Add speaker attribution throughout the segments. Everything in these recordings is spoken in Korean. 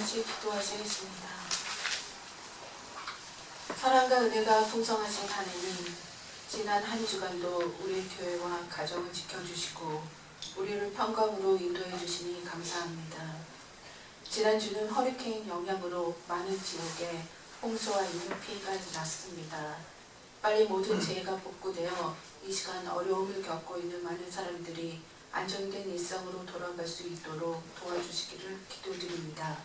Speaker 1: 같이 기도하시겠습니다. 사랑과 은혜가 풍성하신 하나님, 지난 한 주간도 우리 교회와 가정을 지켜주시고 우리를 평강으로 인도해 주시니 감사합니다. 지난주는 허리케인 영향으로 많은 지역에 홍수와 인명피해가 났습니다. 빨리 모든 재해가 복구되어 이 시간 어려움을 겪고 있는 많은 사람들이 안정된 일상으로 돌아갈 수 있도록 도와주시기를 기도드립니다.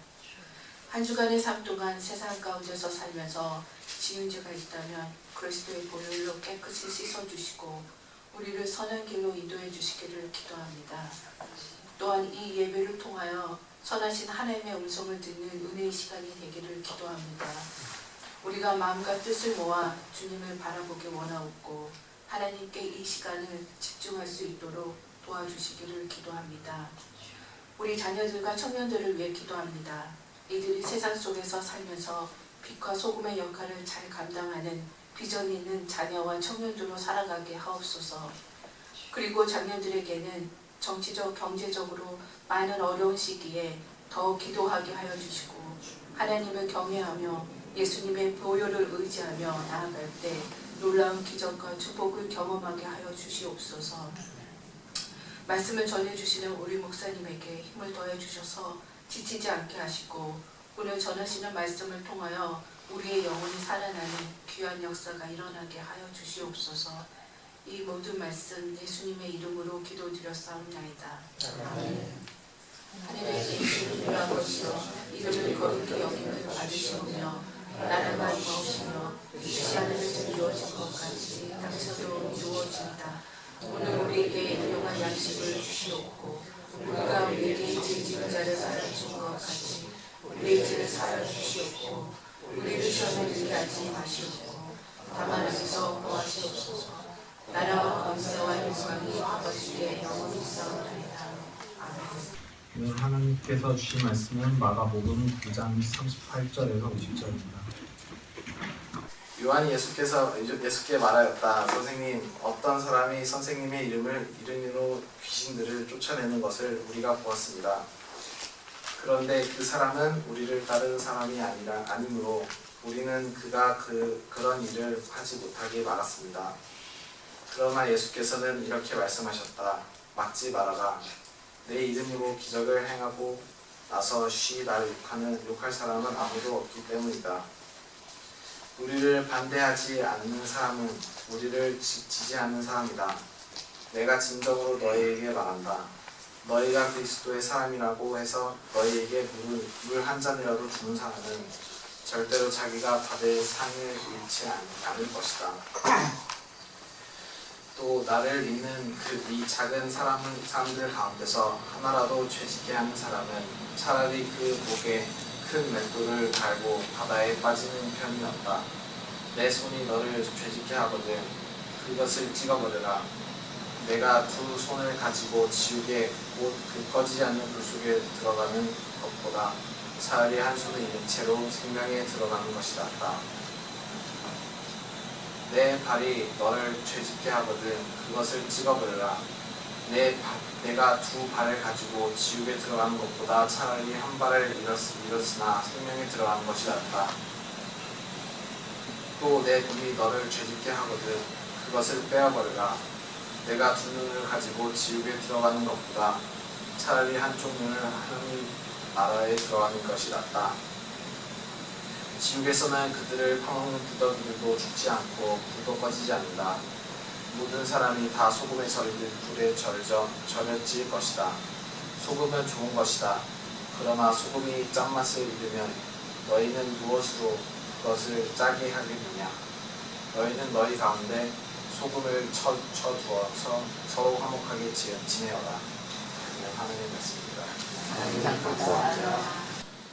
Speaker 1: 한 주간의 삶 동안 세상 가운데서 살면서 지은 죄가 있다면 그리스도의 보혈로 깨끗이 씻어주시고 우리를 선한 길로 인도해 주시기를 기도합니다. 또한 이 예배를 통하여 선하신 하나님의 음성을 듣는 은혜의 시간이 되기를 기도합니다. 우리가 마음과 뜻을 모아 주님을 바라보기 원하옵고 하나님께 이 시간을 집중할 수 있도록 도와주시기를 기도합니다. 우리 자녀들과 청년들을 위해 기도합니다. 이들이 세상 속에서 살면서 빛과 소금의 역할을 잘 감당하는 비전 있는 자녀와 청년들로 살아가게 하옵소서. 그리고 자녀들에게는 정치적, 경제적으로 많은 어려운 시기에 더 기도하게 하여 주시고 하나님을 경외하며 예수님의 보혈을 의지하며 나아갈 때 놀라운 기적과 축복을 경험하게 하여 주시옵소서. 말씀을 전해주시는 우리 목사님에게 힘을 더해 주셔서 지치지 않게 하시고 오늘 전하시는 말씀을 통하여 우리의 영혼이 살아나는 귀한 역사가 일어나게 하여 주시옵소서. 이 모든 말씀 예수님의 이름으로 기도드렸사옵나이다. 하늘에 계신 우리 아버지여, 이름을 거룩히 여김을 받으시오며 나라가 임하옵시며 뜻이 하늘에서 이루어진 것 같이 땅에서도 이루어진다. 오늘 우리에게 일용할 양식을 주시옵고 우리가 우리에게 죄 지은 자를 사하여 것 같이 우리의 죄를 사하여 주시옵고 우리를 시험에 들게 하지 마시옵고 다만 악에서 구하시옵소서. 나라와 권세와 영광이 아버지께 영원히 있사옵나이다. 아멘.
Speaker 2: 오늘 하나님께서 주신 말씀은 마가복음 9장 38절에서 50절입니다.
Speaker 3: 요한이 예수께 말하였다. 선생님, 어떤 사람이 선생님의 이름으로 귀신들을 쫓아내는 것을 우리가 보았습니다. 그런데 그 사람은 우리를 따르는 사람이 아니므로 우리는 그가 그런 일을 하지 못하게 막았습니다. 그러나 예수께서는 이렇게 말씀하셨다. 막지 말아라. 내 이름으로 기적을 행하고 나서 나를 욕할 사람은 아무도 없기 때문이다. 우리를 반대하지 않는 사람은 우리를 지지하는 사람이다. 내가 진정으로 너희에게 말한다. 너희가 그리스도의 사람이라고 해서 너희에게 물 한 잔이라도 주는 사람은 절대로 자기가 받을 상을 잃지 않을 것이다. 또 나를 믿는 이 작은 사람들 가운데서 하나라도 죄짓게 하는 사람은 차라리 그 목에 큰 맷돌을 달고 바다에 빠지는 편이 낫다. 내 손이 너를 죄짓게 하거든 그것을 찍어버려라. 내가 두 손을 가지고 지옥에 곧 꺼지지 않는 불 속에 들어가는 것보다 차라리 한 손을 잃은 채로 생명에 들어가는 것이 낫다. 내 발이 너를 죄짓게 하거든 그것을 찍어버려라. 내가 두 발을 가지고 지옥에 들어가는 것보다 차라리 한 발을 잃었으나 생명에 들어가는 것이 낫다. 또 내 눈이 너를 죄짓게 하거든 그것을 빼어버려라. 내가 두 눈을 가지고 지옥에 들어가는 것보다 차라리 한쪽 눈을 하나님 나라에 들어가는 것이 낫다. 지옥에서는 그들을 파먹는 부더기들도 죽지 않고 불도 꺼지지 않는다. 모든 사람이 다 소금에 절이듯 불에 절여질 것이다. 소금은 좋은 것이다. 그러나 소금이 짠맛을 잃으면 너희는 무엇으로 그것을 짜게 하겠느냐. 너희는 너희 가운데 소금을 쳐두어서 서로 화목하게 지내어라. 하나님의 말씀입니다.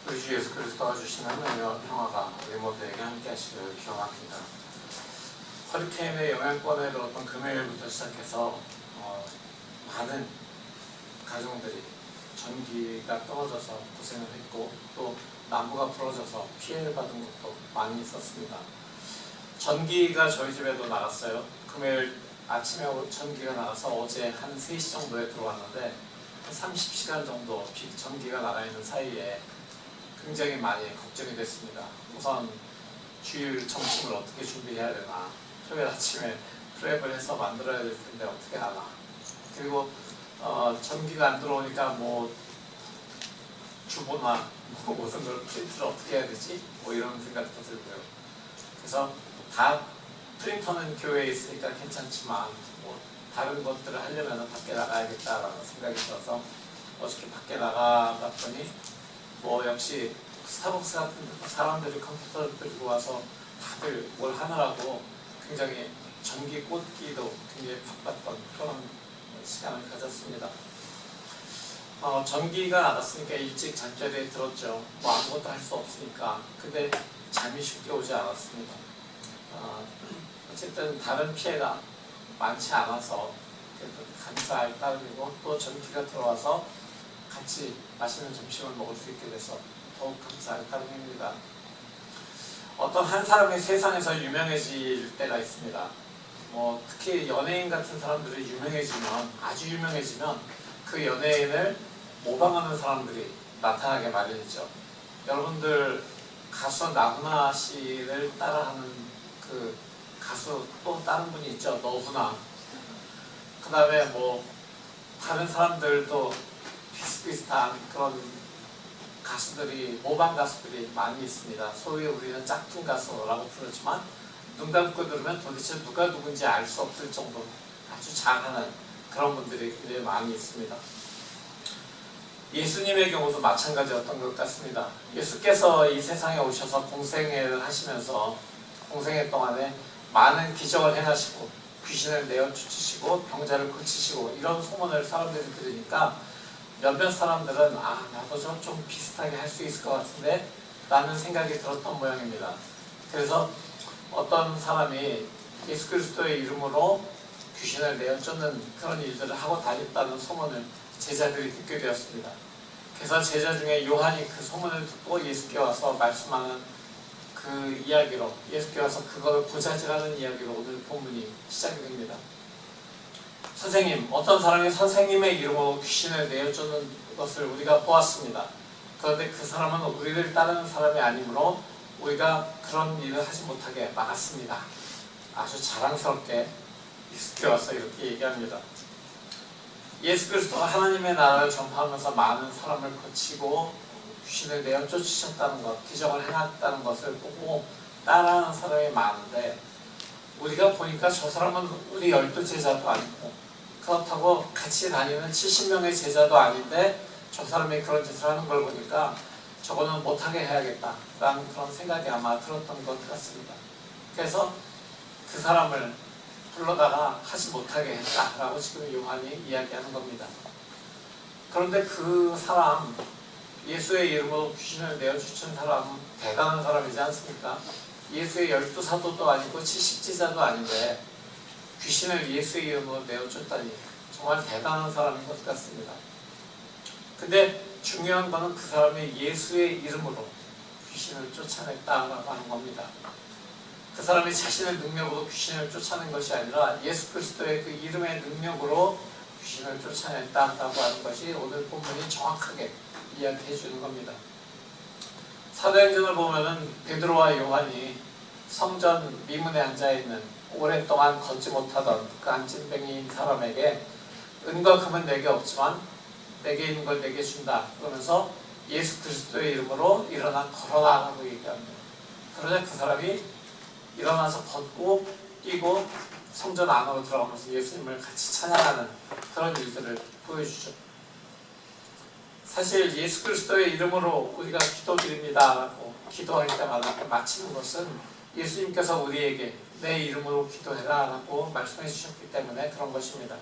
Speaker 4: 우리 주 예수 그리스도가 주신 하나님의 평화가 우리 모두에게 함께 하시길 기원합니다. 허리케인의 영향권에 들었던 금요일부터 시작해서 많은 가정들이 전기가 떨어져서 고생을 했고 또 나무가 부러져서 피해를 받은 것도 많이 있었습니다. 전기가 저희 집에도 나갔어요. 금요일 아침에 전기가 나가서 어제 한 3시 정도에 들어왔는데 30시간 정도 전기가 나가 있는 사이에 굉장히 많이 걱정이 됐습니다. 우선 주일 점심을 어떻게 준비해야 되나, 토요일 아침에 프랩을 해서 만들어야 될 텐데 어떻게 하나, 그리고 전기가 안 들어오니까 뭐 주보나 뭐 무슨 걸 프린트를 어떻게 해야 되지? 뭐 이런 생각도 들고요. 그래서 다 프린터는 교회에 있으니까 괜찮지만 뭐 다른 것들을 하려면 밖에 나가야겠다라는 생각이 들어서 어저께 밖에 나가봤더니 뭐 역시 스타벅스 같은 사람들이 컴퓨터를 들고 와서 다들 뭘 하느라고 굉장히 전기 꽂기도 굉장히 바빴던 그런 시간을 가졌습니다. 전기가 나갔으니까 일찍 잠자리에 들었죠. 뭐 아무것도 할 수 없으니까. 근데 잠이 쉽게 오지 않았습니다. 어쨌든 다른 피해가 많지 않아서 감사할 따름이고, 또 전기가 들어와서 같이 맛있는 점심을 먹을 수 있게 돼서 더욱 감사할 따름입니다. 어떤 한 사람이 세상에서 유명해질 때가 있습니다. 뭐 특히 연예인 같은 사람들이 유명해지면, 아주 유명해지면 그 연예인을 모방하는 사람들이 나타나게 마련이죠. 여러분들 가수 나훈아 씨를 따라하는 그 가수 또 다른 분이 있죠. 너훈아. 그 다음에 뭐 다른 사람들도 비슷비슷한 그런 가수들이, 모방 가수들이 많이 있습니다. 소위 우리는 짝퉁 가수라고 부르지만 눈 감고 들으면 도대체 누가 누군지 알 수 없을 정도로 아주 잘하는 그런 분들이 굉장히 많이 있습니다. 예수님의 경우도 마찬가지였던 것 같습니다. 예수께서 이 세상에 오셔서 공생애를 하시면서 공생애 동안에 많은 기적을 행하시고 귀신을 내어쫓으시고 병자를 고치시고 이런 소문을 사람들이 들으니까 몇몇 사람들은 나도 좀 비슷하게 할 수 있을 것 같은데 라는 생각이 들었던 모양입니다. 그래서 어떤 사람이 예수 그리스도의 이름으로 귀신을 내어쫓는 그런 일들을 하고 다녔다는 소문을 제자들이 듣게 되었습니다. 그래서 제자 중에 요한이 그 소문을 듣고 예수께 와서 말씀하는 그 이야기로, 예수께 와서 그걸 고자질하는 이야기로 오늘 본문이 시작이 됩니다. 선생님, 어떤 사람이 선생님의 이름으로 귀신을 내어쫓는 것을 우리가 보았습니다. 그런데 그 사람은 우리를 따르는 사람이 아니므로 우리가 그런 일을 하지 못하게 막았습니다. 아주 자랑스럽게 예수께 와서 이렇게 얘기합니다. 예수 그리스도가 하나님의 나라를 전파하면서 많은 사람을 거치고 귀신을 내어쫓으셨다는 것, 기적을 해놨다는 것을 보고 따라하는 사람이 많은데, 우리가 보니까 저 사람은 우리 12제자도 아니고 그렇다고 같이 다니는 70명의 제자도 아닌데 저 사람이 그런 짓을 하는 걸 보니까 저거는 못하게 해야겠다라는 그런 생각이 아마 들었던 것 같습니다. 그래서 그 사람을 불러다가 하지 못하게 했다라고 지금 요한이 이야기하는 겁니다. 그런데 그 사람, 예수의 이름으로 귀신을 내어쫓은 사람은 대단한 사람이지 않습니까? 예수의 12사도도 아니고 70제자도 아닌데 귀신을 예수의 이름으로 내어쫓다니 정말 대단한 사람인 것 같습니다. 근데 중요한 거는 그 사람이 예수의 이름으로 귀신을 쫓아냈다라고 하는 겁니다. 그 사람이 자신의 능력으로 귀신을 쫓아낸 것이 아니라 예수 그리스도의 그 이름의 능력으로 귀신을 쫓아냈다라고 하는 것이 오늘 본문이 정확하게 이야기해 주는 겁니다. 사도행전을 보면은 베드로와 요한이 성전 미문에 앉아있는 오랫동안 걷지 못하던 그 안진뱅이인 사람에게 은과 금은 내게 없지만 내게 있는 걸 내게 준다 그러면서 예수 그리스도의 이름으로 일어나 걸어라 라고 얘기합니다. 그러자 그 사람이 일어나서 걷고 뛰고 성전 안으로 들어가면서 예수님을 같이 찬양하는 그런 일들을 보여주죠. 사실 예수 그리스도의 이름으로 우리가 기도드립니다 라고 기도할 때마다 마치는 것은 예수님께서 우리에게 내 이름으로 기도해라 라고 말씀해 주셨기 때문에 그런 것입니다.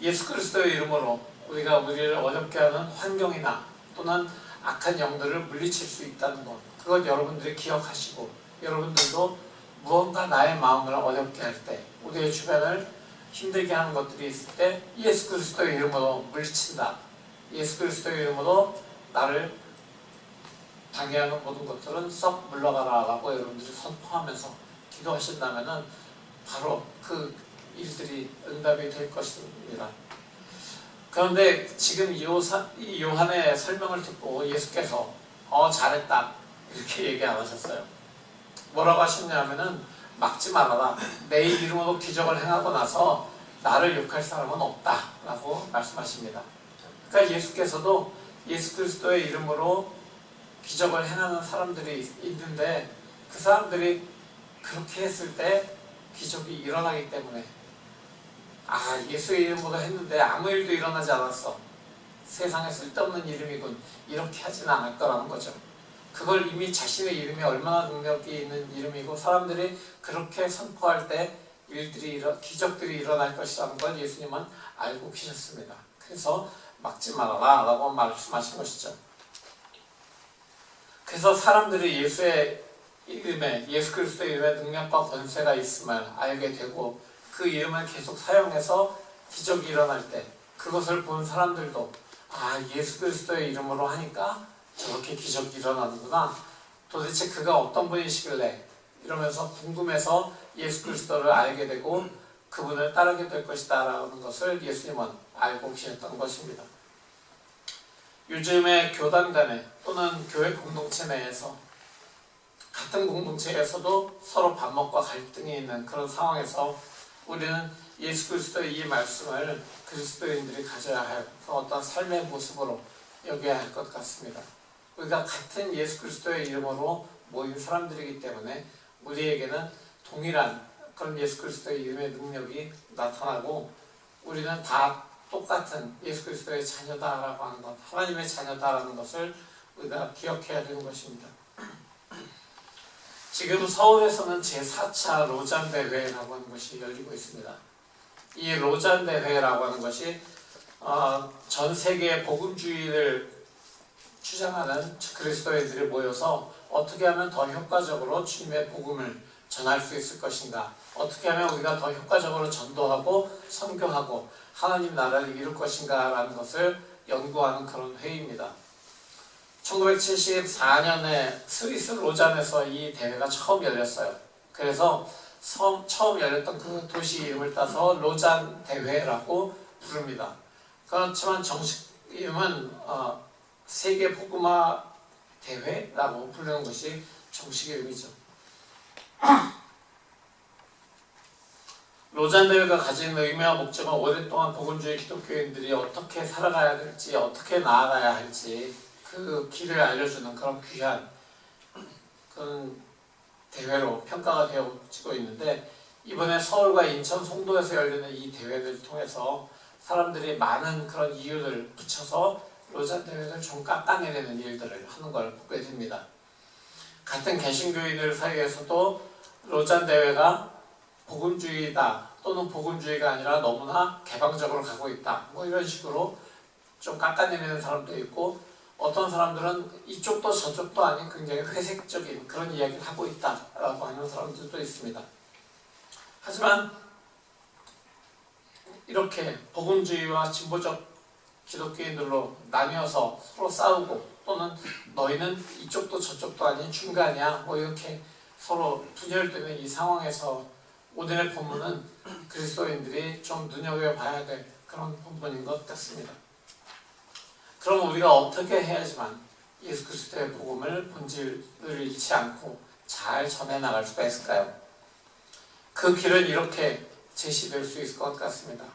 Speaker 4: 예수 그리스도의 이름으로 우리가 우리를 어렵게 하는 환경이나 또는 악한 영들을 물리칠 수 있다는 것, 그것 여러분들이 기억하시고, 여러분들도 무언가 나의 마음을 어렵게 할 때, 우리의 주변을 힘들게 하는 것들이 있을 때 예수 그리스도의 이름으로 물리친다, 예수 그리스도의 이름으로 나를 방해하는 모든 것들은 썩 물러가라 라고 여러분들이 선포하면서 기도하신다면 바로 그 일들이 응답이 될 것입니다. 그런데 지금 이 요한의 설명을 듣고 예수께서 잘했다 이렇게 얘기 안 하셨어요. 뭐라고 하셨냐면은 막지 말아라. 내 이름으로 기적을 행하고 나서 나를 욕할 사람은 없다 라고 말씀하십니다. 그러니까 예수께서도 예수 그리스도의 이름으로 기적을 행하는 사람들이 있는데 그 사람들이 그렇게 했을 때 기적이 일어나기 때문에 예수의 이름으로 했는데 아무 일도 일어나지 않았어. 세상에 쓸데없는 이름이군. 이렇게 하지는 않을 거라는 거죠. 그걸 이미 자신의 이름이 얼마나 능력이 있는 이름이고 사람들이 그렇게 선포할 때 기적들이 일어날 것이라는 걸 예수님은 알고 계셨습니다. 그래서 막지 말아라 라고 말씀하신 것이죠. 그래서 사람들이 예수의 이름에, 예수 그리스도의 이름에 능력과 권세가 있음을 알게 되고 그 이름을 계속 사용해서 기적이 일어날 때 그것을 본 사람들도 예수 그리스도의 이름으로 하니까 저렇게 기적이 일어나는구나. 도대체 그가 어떤 분이시길래 이러면서 궁금해서 예수 그리스도를 알게 되고 그분을 따르게 될 것이다 라는 것을 예수님은 알고 계셨던 것입니다. 요즘에 교단 간에 또는 교회 공동체 내에서 같은 공동체에서도 서로 반목과 갈등이 있는 그런 상황에서 우리는 예수 그리스도의 이 말씀을 그리스도인들이 가져야 할 어떤 삶의 모습으로 여겨야 할 것 같습니다. 우리가 같은 예수 그리스도의 이름으로 모인 사람들이기 때문에 우리에게는 동일한 그런 예수 그리스도의 이름의 능력이 나타나고 우리는 다 똑같은 예수 그리스도의 자녀다라고 하는 것, 하나님의 자녀다라는 것을 우리가 기억해야 되는 것입니다. 지금 서울에서는 제4차 로잔 대회라고 하는 것이 열리고 있습니다. 이 로잔 대회라고 하는 것이 전 세계 복음주의를 주장하는 그리스도인들이 모여서 어떻게 하면 더 효과적으로 주님의 복음을 전할 수 있을 것인가, 어떻게 하면 우리가 더 효과적으로 전도하고 선교하고 하나님 나라를 이룰 것인가 라는 것을 연구하는 그런 회의입니다. 1974년에 스위스 로잔에서 이 대회가 처음 열렸어요. 그래서 처음 열렸던 그 도시 이름을 따서 로잔 대회라고 부릅니다. 그렇지만 정식 이름은 세계 복음화 대회라고 부르는 것이 정식 이름이죠. 로잔 대회가 가진 의미와 목적은 오랫동안 복음주의 기독교인들이 어떻게 살아가야 될지, 어떻게 나아가야 할지 그 길을 알려주는 그런 귀한 그런 대회로 평가가 되어지고 있는데, 이번에 서울과 인천, 송도에서 열리는 이 대회를 통해서 사람들이 많은 그런 이유를 붙여서 로잔 대회를 좀 깎아내리는 일들을 하는 걸 보게 됩니다. 같은 개신교인들 사이에서도 로잔 대회가 복음주의다 또는 복음주의가 아니라 너무나 개방적으로 가고 있다 뭐 이런 식으로 좀 깎아내리는 사람도 있고, 어떤 사람들은 이쪽도 저쪽도 아닌 굉장히 회색적인 그런 이야기를 하고 있다라고 하는 사람들도 있습니다. 하지만 이렇게 복음주의와 진보적 기독교인들로 나뉘어서 서로 싸우고 또는 너희는 이쪽도 저쪽도 아닌 중간이야 뭐 이렇게 서로 분열되는 이 상황에서 오늘의 본문은 그리스도인들이 좀 눈여겨봐야 될 그런 본문인 것 같습니다. 그럼 우리가 어떻게 해야지만 예수 그리스도의 복음을 본질을 잃지 않고 잘 전해나갈 수가 있을까요? 그 길은 이렇게 제시될 수 있을 것 같습니다.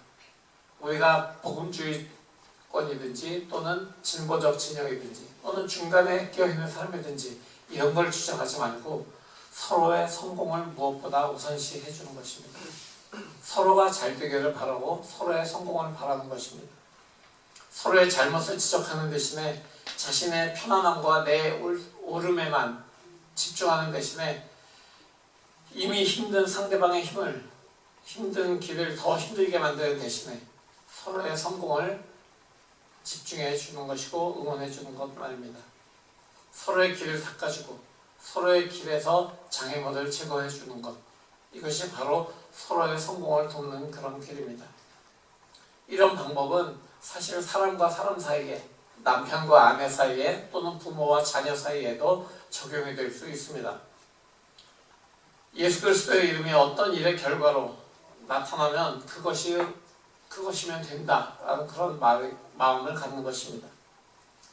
Speaker 4: 우리가 복음주의권이든지 또는 진보적 진영이든지 또는 중간에 끼어있는 사람이든지 이런 걸 주장하지 말고 서로의 성공을 무엇보다 우선시 해주는 것입니다. 서로가 잘 되기를 바라고 서로의 성공을 바라는 것입니다. 서로의 잘못을 지적하는 대신에 자신의 편안함과 내 옳음에만 집중하는 대신에 이미 힘든 상대방의 힘든 길을 더 힘들게 만드는 대신에 서로의 성공을 집중해 주는 것이고 응원해 주는 것 말입니다. 서로의 길을 닦아주고 서로의 길에서 장애물을 제거해 주는 것, 이것이 바로 서로의 성공을 돕는 그런 길입니다. 이런 방법은 사실 사람과 사람 사이에, 남편과 아내 사이에 또는 부모와 자녀 사이에도 적용이 될 수 있습니다. 예수 그리스도의 이름이 어떤 일의 결과로 나타나면 그것이 그것이면 된다라는 그런 마음을 갖는 것입니다.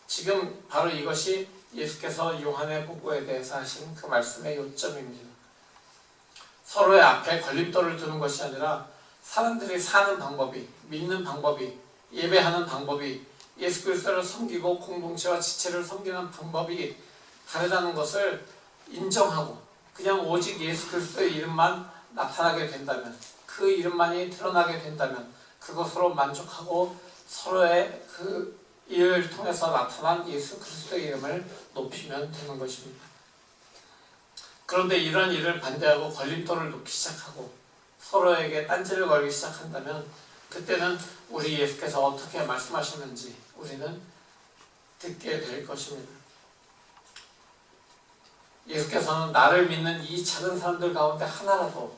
Speaker 4: 지금 바로 이것이 예수께서 요한의 복음에 대해서 하신 그 말씀의 요점입니다. 서로의 앞에 걸림돌을 두는 것이 아니라 사람들이 사는 방법이, 믿는 방법이, 예배하는 방법이, 예수 그리스도를 섬기고 공동체와 지체를 섬기는 방법이 다르다는 것을 인정하고 그냥 오직 예수 그리스도의 이름만 나타나게 된다면, 그 이름만이 드러나게 된다면 그것으로 만족하고 서로의 그 일을 통해서 나타난 예수 그리스도의 이름을 높이면 되는 것입니다. 그런데 이런 일을 반대하고 걸림돌을 놓기 시작하고 서로에게 딴지를 걸기 시작한다면 그때는 우리 예수께서 어떻게 말씀하시는지 우리는 듣게 될 것입니다. 예수께서는 나를 믿는 이 작은 사람들 가운데 하나라도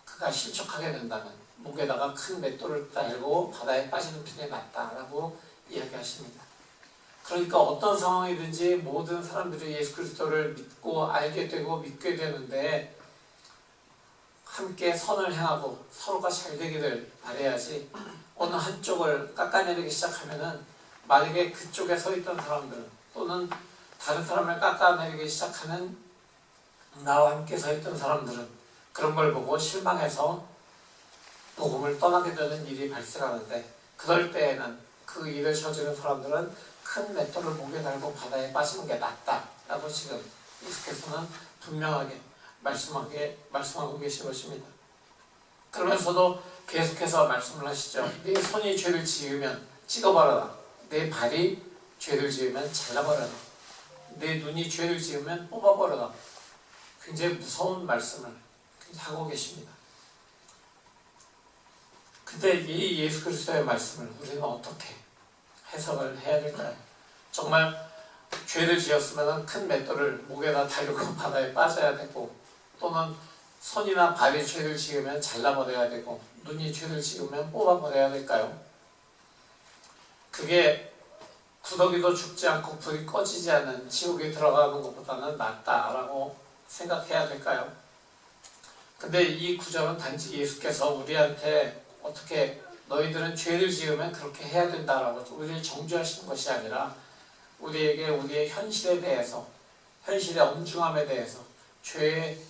Speaker 4: 그가 실족하게 된다면 목에다가 큰 맷돌을 달고 바다에 빠지는 편이 낫다라고 이야기하십니다. 그러니까 어떤 상황이든지 모든 사람들이 예수 그리스도를 믿고 알게 되고 믿게 되는데 함께 선을 행하고 서로가 잘 되기를 바라야지, 어느 한쪽을 깎아내리기 시작하면은 만약에 그쪽에 서 있던 사람들 또는 다른 사람을 깎아내리기 시작하는 나와 함께 서 있던 사람들은 그런 걸 보고 실망해서 복음을 떠나게 되는 일이 발생하는데, 그럴 때에는 그 일을 저지른 사람들은 큰 맷돌을 목에 달고 바다에 빠지는 게 낫다라고 지금 예수께서는 분명하게 말씀하고 계신 것입니다. 그러면서도 계속해서 말씀을 하시죠. 네 손이 죄를 지으면 찍어버려라. 내 발이 죄를 지으면 잘라버려라. 내 눈이 죄를 지으면 뽑아버려라. 굉장히 무서운 말씀을 하고 계십니다. 근데 이 예수 그리스도의 말씀을 우리는 어떻게 해석을 해야 될까요? 정말 죄를 지었으면 큰 맷돌을 목에다 달고 바다에 빠져야 되고, 또는 손이나 발이 죄를 지으면 잘라버려야 되고, 눈이 죄를 지으면 뽑아버려야 될까요? 그게 구더기도 죽지 않고 불이 꺼지지 않는 지옥에 들어가는 것보다는 낫다라고 생각해야 될까요? 근데 이 구절은 단지 예수께서 우리한테 어떻게 너희들은 죄를 지으면 그렇게 해야 된다라고 우리를 정죄하시는 것이 아니라 우리에게 우리의 현실에 대해서, 현실의 엄중함에 대해서, 죄의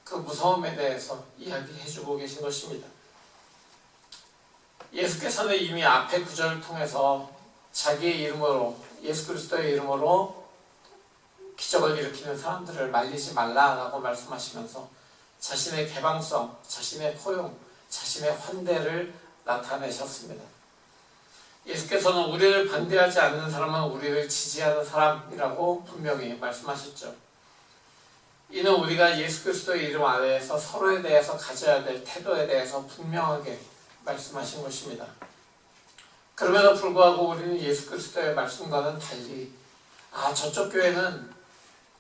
Speaker 4: 그 무서움에 대해서 이야기해주고 계신 것입니다. 예수께서는 이미 앞의 구절을 통해서 자기의 이름으로, 예수 그리스도의 이름으로 기적을 일으키는 사람들을 말리지 말라라고 말씀하시면서 자신의 개방성, 자신의 포용, 자신의 환대를 나타내셨습니다. 예수께서는 우리를 반대하지 않는 사람은 우리를 지지하는 사람이라고 분명히 말씀하셨죠. 이는 우리가 예수 그리스도의 이름 아래에서 서로에 대해서 가져야 될 태도에 대해서 분명하게 말씀하신 것입니다. 그럼에도 불구하고 우리는 예수 그리스도의 말씀과는 달리 저쪽 교회는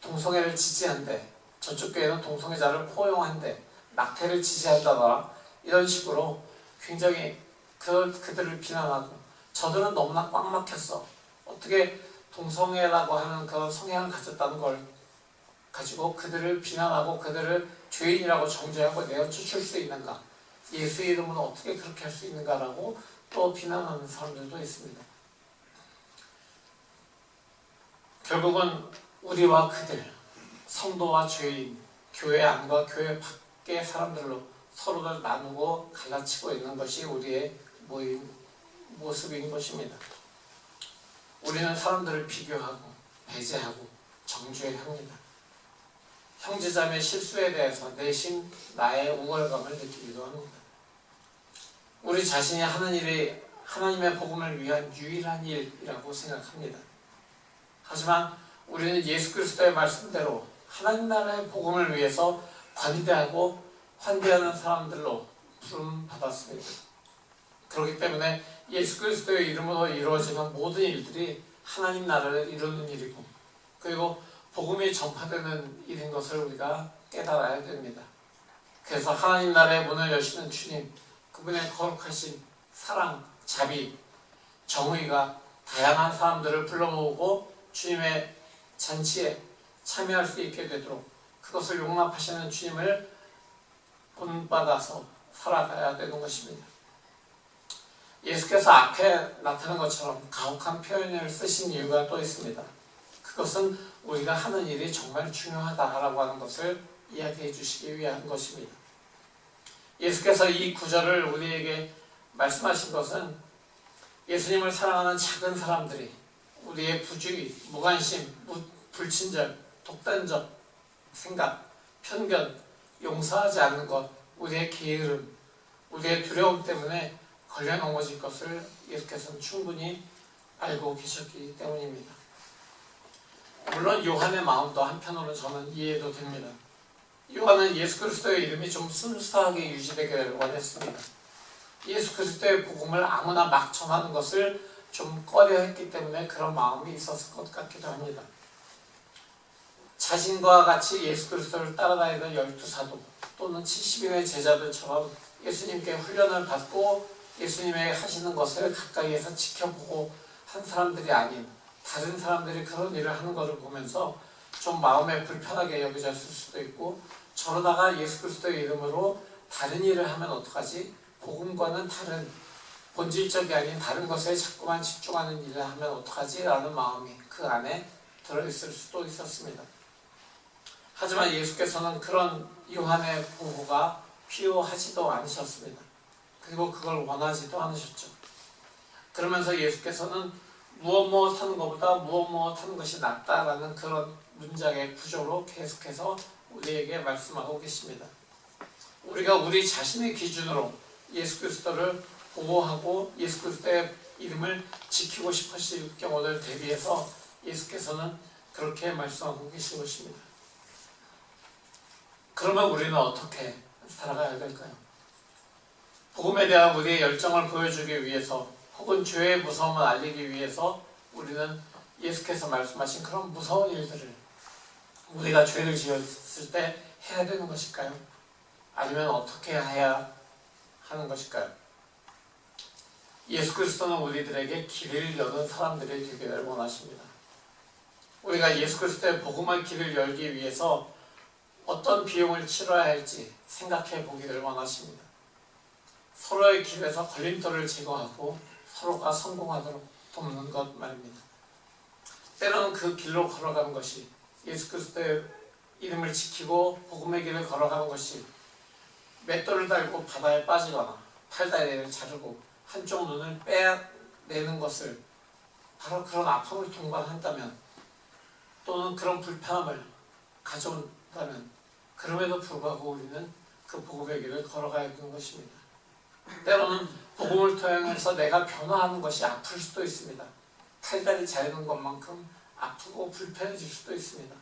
Speaker 4: 동성애를 지지한대, 저쪽 교회는 동성애자를 포용한대, 낙태를 지지한다더라, 이런 식으로 굉장히 그들을 비난하고, 저들은 너무나 꽉 막혔어, 어떻게 동성애라고 하는 그런 성향을 가졌다는 걸 가지고 그들을 비난하고 그들을 죄인이라고 정죄하고 내어쫓을 수 있는가, 예수의 이름은 어떻게 그렇게 할 수 있는가라고 또 비난하는 사람들도 있습니다. 결국은 우리와 그들, 성도와 죄인, 교회 안과 교회 밖의 사람들로 서로를 나누고 갈라치고 있는 것이 우리의 모습인 것입니다. 우리는 사람들을 비교하고 배제하고 정죄합니다. 형제자매 실수에 대해서 내심 나의 우월감을 느끼기도 합니다. 우리 자신이 하는 일이 하나님의 복음을 위한 유일한 일이라고 생각합니다. 하지만 우리는 예수 그리스도의 말씀대로 하나님 나라의 복음을 위해서 관대하고 환대하는 사람들로 부름받았습니다. 그렇기 때문에 예수 그리스도의 이름으로 이루어지는 모든 일들이 하나님 나라를 이루는 일이고, 그리고 복음이 전파되는 일인 것을 우리가 깨달아야 됩니다. 그래서 하나님 나라의 문을 여시는 주님, 그분의 거룩하신 사랑, 자비, 정의가 다양한 사람들을 불러 모으고 주님의 잔치에 참여할 수 있게 되도록 그것을 용납하시는 주님을 본받아서 살아가야 되는 것입니다. 예수께서 앞에 나타난 것처럼 가혹한 표현을 쓰신 이유가 또 있습니다. 그것은 우리가 하는 일이 정말 중요하다라고 하는 것을 이야기해 주시기 위한 것입니다. 예수께서 이 구절을 우리에게 말씀하신 것은 예수님을 사랑하는 작은 사람들이 우리의 부주의, 무관심, 불친절, 독단적 생각, 편견, 용서하지 않는 것, 우리의 게으름, 우리의 두려움 때문에 걸려 넘어질 것을 예수께서는 충분히 알고 계셨기 때문입니다. 물론 요한의 마음도 한편으로는 저는 이해도 됩니다. 요한은 예수 그리스도의 이름이 좀 순수하게 유지되기를 원했습니다. 예수 그리스도의 복음을 아무나 막 전하는 것을 좀 꺼려했기 때문에 그런 마음이 있었을 것 같기도 합니다. 자신과 같이 예수 그리스도를 따라다니던 12사도 또는 70인의 제자들처럼 예수님께 훈련을 받고 예수님의 하시는 것을 가까이에서 지켜보고 한 사람들이 아닌 다른 사람들이 그런 일을 하는 것을 보면서 좀 마음에 불편하게 여겨졌을 수도 있고, 저러다가 예수 그리스도의 이름으로 다른 일을 하면 어떡하지? 복음과는 다른 본질적이 아닌 다른 것에 자꾸만 집중하는 일을 하면 어떡하지? 라는 마음이 그 안에 들어있을 수도 있었습니다. 하지만 예수께서는 그런 요한의 보호가 필요하지도 않으셨습니다. 그리고 그걸 원하지도 않으셨죠. 그러면서 예수께서는 무엇 하는 것보다 무엇 하는 것이 낫다라는 그런 문장의 구조로 계속해서 우리에게 말씀하고 계십니다. 우리가 우리 자신의 기준으로 예수 그리스도를 보호하고 예수 그리스도의 이름을 지키고 싶으실 경우를 대비해서 예수께서는 그렇게 말씀하고 계신 것입니다. 그러면 우리는 어떻게 살아가야 될까요? 복음에 대한 우리의 열정을 보여주기 위해서 혹은 죄의 무서움을 알리기 위해서 우리는 예수께서 말씀하신 그런 무서운 일들을 우리가 죄를 지었을 때 해야 되는 것일까요? 아니면 어떻게 해야 하는 것일까요? 예수 그리스도는 우리들에게 길을 여는 사람들이 되기를 원하십니다. 우리가 예수 그리스도의 복음의 길을 열기 위해서 어떤 비용을 치러야 할지 생각해 보기를 원하십니다. 서로의 길에서 걸림돌을 제거하고 서로가 성공하도록 돕는 것 말입니다. 때로는 그 길로 걸어가는 것이 예수 그리스도의 이름을 지키고 복음의 길을 걸어가는 것이 맷돌을 달고 바다에 빠지거나 팔다리를 자르고 한쪽 눈을 빼내는 것을 바로 그런 아픔을 동반한다면 또는 그런 불편함을 가져온다면 그럼에도 불구하고 우리는 그 복음의 길을 걸어가야 하는 것입니다. 때로는 복음을 통해서 내가 변화하는 것이 아플 수도 있습니다. 팔다리 자르는 것만큼 아프고 불편해질 수도 있습니다.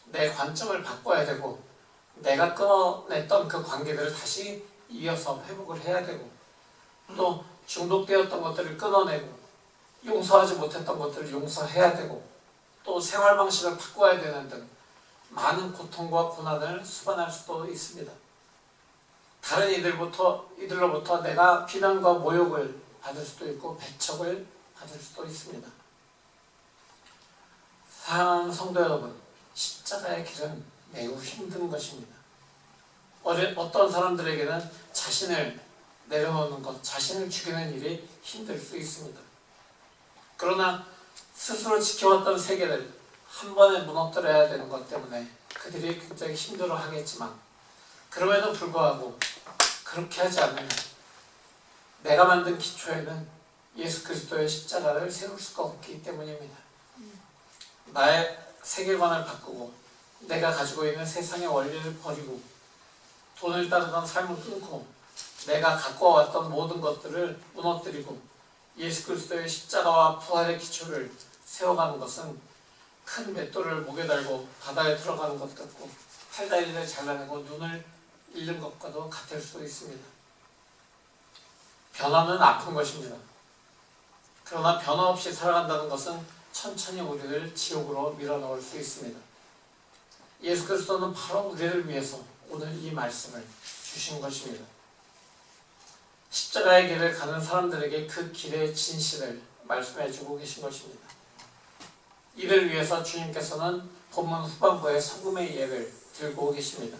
Speaker 4: 내 관점을 바꿔야 되고 내가 끊어냈던 그 관계들을 다시 이어서 회복을 해야 되고 또 중독되었던 것들을 끊어내고 용서하지 못했던 것들을 용서해야 되고 또 생활 방식을 바꿔야 되는 등 많은 고통과 고난을 수반할 수도 있습니다. 다른 이들로부터 내가 비난과 모욕을 받을 수도 있고 배척을 받을 수도 있습니다. 사랑하는 성도 여러분, 십자가의 길은 매우 힘든 것입니다. 어떤 사람들에게는 자신을 내려놓는 것, 자신을 죽이는 일이 힘들 수 있습니다. 그러나 스스로 지켜왔던 세계를 한 번에 무너뜨려야 되는 것 때문에 그들이 굉장히 힘들어 하겠지만 그럼에도 불구하고 그렇게 하지 않으면 내가 만든 기초에는 예수 그리스도의 십자가를 세울 수가 없기 때문입니다. 나의 세계관을 바꾸고 내가 가지고 있는 세상의 원리를 버리고 돈을 따르던 삶을 끊고 내가 갖고 왔던 모든 것들을 무너뜨리고 예수 그리스도의 십자가와 부활의 기초를 세워가는 것은 큰 맷돌을 목에 달고 바다에 들어가는 것 같고 팔다리를 잘라내고 눈을 잃는 것과도 같을 수 있습니다. 변화는 아픈 것입니다. 그러나 변화 없이 살아간다는 것은 천천히 우리를 지옥으로 밀어넣을 수 있습니다. 예수 그리스도는 바로 우리를 위해서 오늘 이 말씀을 주신 것입니다. 십자가의 길을 가는 사람들에게 그 길의 진실을 말씀해 주고 계신 것입니다. 이를 위해서 주님께서는 본문 후반부에 소금의 예를 들고 계십니다.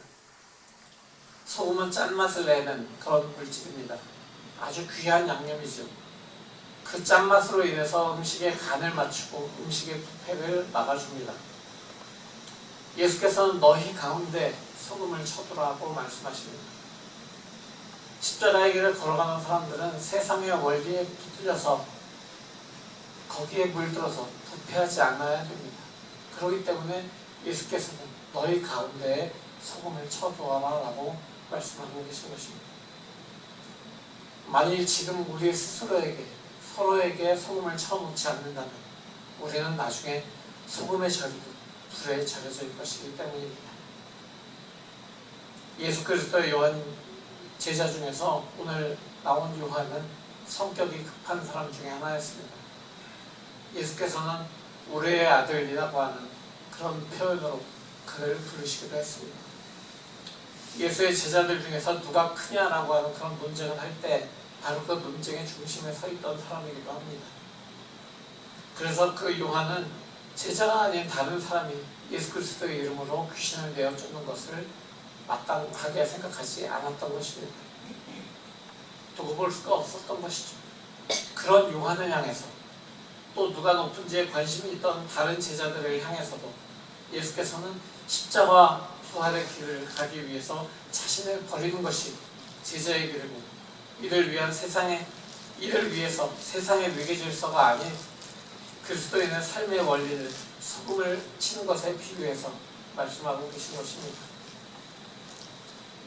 Speaker 4: 소금은 짠맛을 내는 그런 물질입니다. 아주 귀한 양념이죠. 그 짠맛으로 인해서 음식의 간을 맞추고 음식의 부패를 막아줍니다. 예수께서는 너희 가운데 소금을 쳐두라고 말씀하십니다. 십자가의 길을 걸어가는 사람들은 세상의 원리에 붙들려서 거기에 물들어서 부패하지 않아야 됩니다. 그렇기 때문에 예수께서는 너희 가운데에 소금을 쳐두어라라고 말씀하고 계신 것입니다. 만일 지금 우리 스스로에게 서로에게 소금을 쳐놓지 않는다면 우리는 나중에 소금에 절이고 불에 절여질 것이기 때문입니다. 예수 그리스도의 요한 제자 중에서 오늘 나온 요한은 성격이 급한 사람 중에 하나였습니다. 예수께서는 우리의 아들이라고 하는 그런 표현으로 그를 부르시기도 했습니다. 예수의 제자들 중에서 누가 크냐라고 하는 그런 논쟁을 할 때 바로 그 논쟁의 중심에 서 있던 사람이기도 합니다. 그래서 그 요한은 제자가 아닌 다른 사람이 예수 그리스도의 이름으로 귀신을 내어 쫓는 것을 마땅하게 생각하지 않았던 것입니다. 두고 볼 수가 없었던 것이죠. 그런 요한을 향해서 또 누가 높은지에 관심이 있던 다른 제자들을 향해서도 예수께서는 십자가 부활의 길을 가기 위해서 자신을 버리는 것이 제자의 길이고 이를 위해서 세상의 위계 질서가 아닌 그리스도인의 삶의 원리를 소금을 치는 것에 비유해서 말씀하고 계신 것입니다.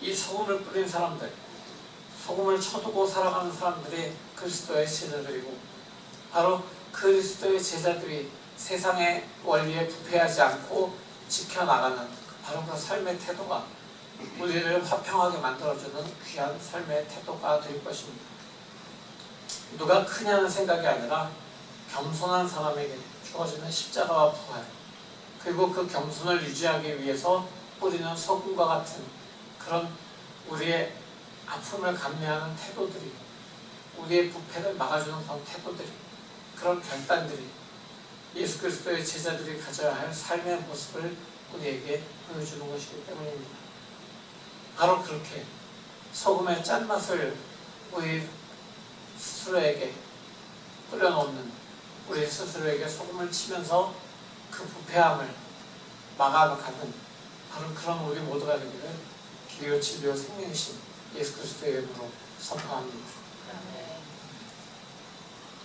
Speaker 4: 이 소금을 뿌린 사람들, 소금을 쳐두고 살아가는 사람들이 그리스도의 제자들이고 바로 그리스도의 제자들이 세상의 원리에 부패하지 않고 지켜나가는 바로 그 삶의 태도가 우리를 화평하게 만들어주는 귀한 삶의 태도가 될 것입니다. 누가 크냐는 생각이 아니라 겸손한 사람에게 주어지는 십자가와 부활, 그리고 그 겸손을 유지하기 위해서 뿌리는 소금과 같은 그런 우리의 아픔을 감내하는 태도들이, 우리의 부패를 막아주는 그런 태도들이, 그런 결단들이 예수 그리스도의 제자들이 가져야 할 삶의 모습을 우리에게 보여주는 것이기 때문입니다. 바로 그렇게 소금의 짠맛을 우리 스스로에게 뿌려놓는, 우리 스스로에게 소금을 치면서 그 부패함을 막아가는 바로 그런 우리 모두가 되기를 길이요 진리요 생명이신 예수 그리스도의 이름으로 선포합니다.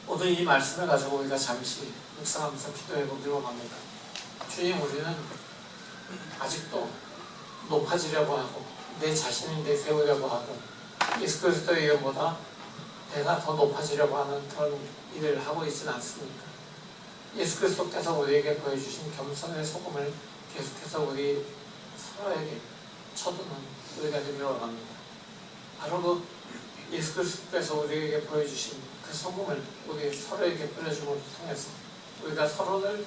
Speaker 4: 오늘 이 말씀을 가지고 우리가 잠시 묵상하면서 기도해보기로 합니다. 주님, 우리는 아직도 높아지려고 하고 내 자신을 내세우려고 하고 예수 그리스도의 이름보다 내가 더 높아지려고 하는 그런 일을 하고 있지는 않습니까? 예수 그리스도께서 우리에게 보여주신 겸손의 소금을 계속해서 우리 서로에게 쳐두는 우리가 되기를 원합니다. 바로 그 예수 그리스도께서 우리에게 보여주신 그 소금을 우리 서로에게 뿌려줌을 통해서 우리가 서로를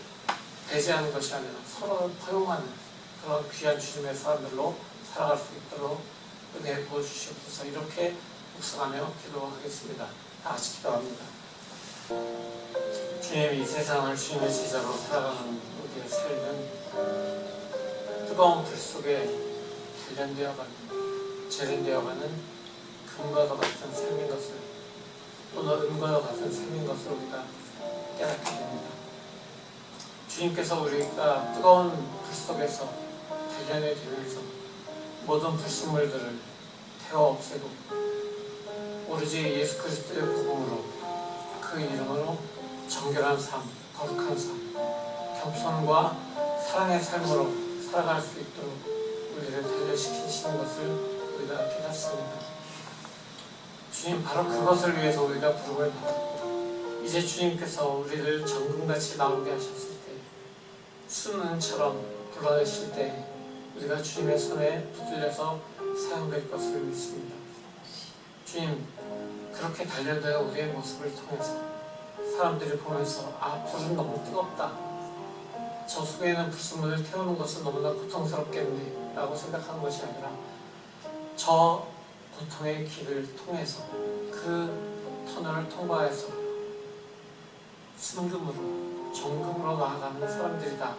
Speaker 4: 배제하는 것이 아니라 서로를 포용하는 그런 귀한 주님의 사람들로 살아갈 수 있도록 은혜 부어주시옵소서. 이렇게 묵상하며 기도하겠습니다. 다 같이 기도합니다. 주님, 이 세상을 주님의 제자로 살아가는 우리의 삶은 뜨거운 불 속에 단련되어가는, 재련되어가는 금과도 같은 삶인 것을, 또는 은과도 같은 삶인 것을 우리가 깨닫게 됩니다. 주님께서 우리가 뜨거운 불 속에서 단련이 되면서 모든 불순물들을 태워 없애고 오로지 예수 그리스도의 복음으로, 그 이름으로 정결한 삶, 거룩한 삶, 겸손과 사랑의 삶으로 살아갈 수 있도록 우리를 단련시키시는 것을 우리가 깨닫습니다. 주님, 바로 그것을 위해서 우리가 부름을 받았고 이제 주님께서 우리를 정금같이 나오게 하셨을 때, 수능처럼 불러내실 때 우리가 주님의 손에 붙들려서 사용될 것을 믿습니다. 주님, 그렇게 단련되어 우리의 모습을 통해서 사람들이 보면서 아, 불은 너무 뜨겁다, 저 속에는 불순물을 태우는 것은 너무나 고통스럽겠네 라고 생각하는 것이 아니라 저 고통의 길을 통해서 그 터널을 통과해서 순금으로, 정금으로 나아가는 사람들이다,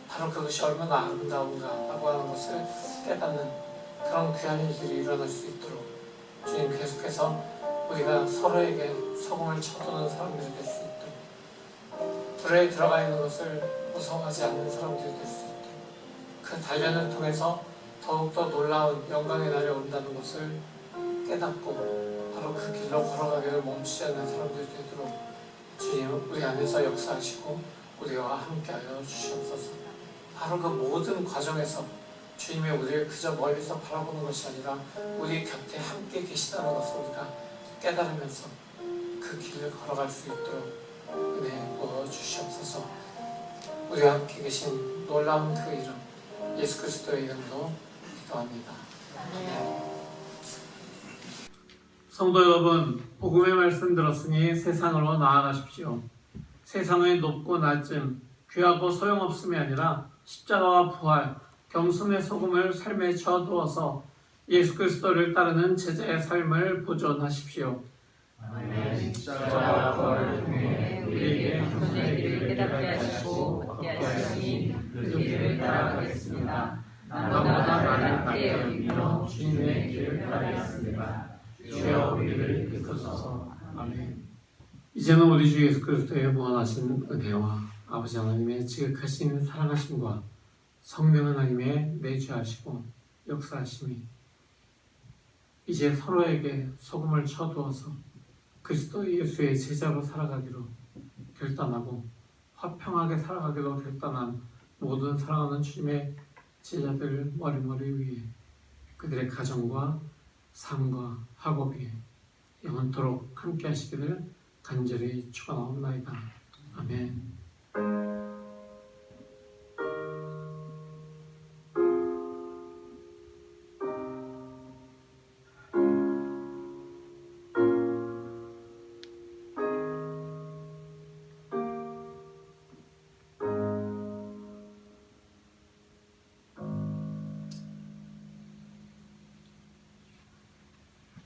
Speaker 4: 바로 그것이 얼마나 아름다운가 라고 하는 것을 깨닫는 그런 귀한 일들이 일어날 수 있도록 주님 계속해서 우리가 서로에게 소금을 쳐두는 사람들이 될 수 있도록, 불에 들어가 있는 것을 무서워하지 않는 사람들이 될 수 있도록, 그 단련을 통해서 더욱더 놀라운 영광의 날이 온다는 것을 깨닫고 바로 그 길로 걸어가기를 멈추지 않는 사람들이 되도록 주님 우리 안에서 역사하시고 우리와 함께하여 주시옵소서. 바로 그 모든 과정에서 주님이 우리를 그저 멀리서 바라보는 것이 아니라 우리 곁에 함께 계시다는 것을 우리가 깨달으면서 그 길을 걸어갈 수 있도록 은혜 부어 주시옵소서. 우리와 함께 계신 놀라운 그 이름 예수 그리스도의 이름으로 기도합니다.
Speaker 5: 성도 여러분, 복음의 말씀 들었으니 세상으로 나아가십시오. 세상의 높고 낮음, 귀하고 소용없음이 아니라 십자가와 부활, 겸손의 소금을 삶에 쳐두어서 예수 그리스도를 따르는 제자의 삶을 보존하십시오.
Speaker 2: 십자가와 부활을 통해 우리에게 겸손의 길을 깨닫게 하시고 걷게 하시니 그 길을 따라가겠습니다. 나보다 나를 낮게 여기며 주님의 길을 따르겠습니다. 주여 우리를 이끌소서. 아멘.
Speaker 5: 이제는 우리 주 예수 그리스도의 무한하신 은혜와 아버지 하나님의 지극하신 사랑하심과 성령 하나님의 내주하시고 역사하심이 이제 서로에게 소금을 쳐두어서 그리스도 예수의 제자로 살아가기로 결단하고 화평하게 살아가기로 결단한 모든 사랑하는 주님의 제자들 머리머리 위에 그들의 가정과 삶과 학업에 영원토록 함께 하시기를 간절히 축원하옵나이다. 아멘.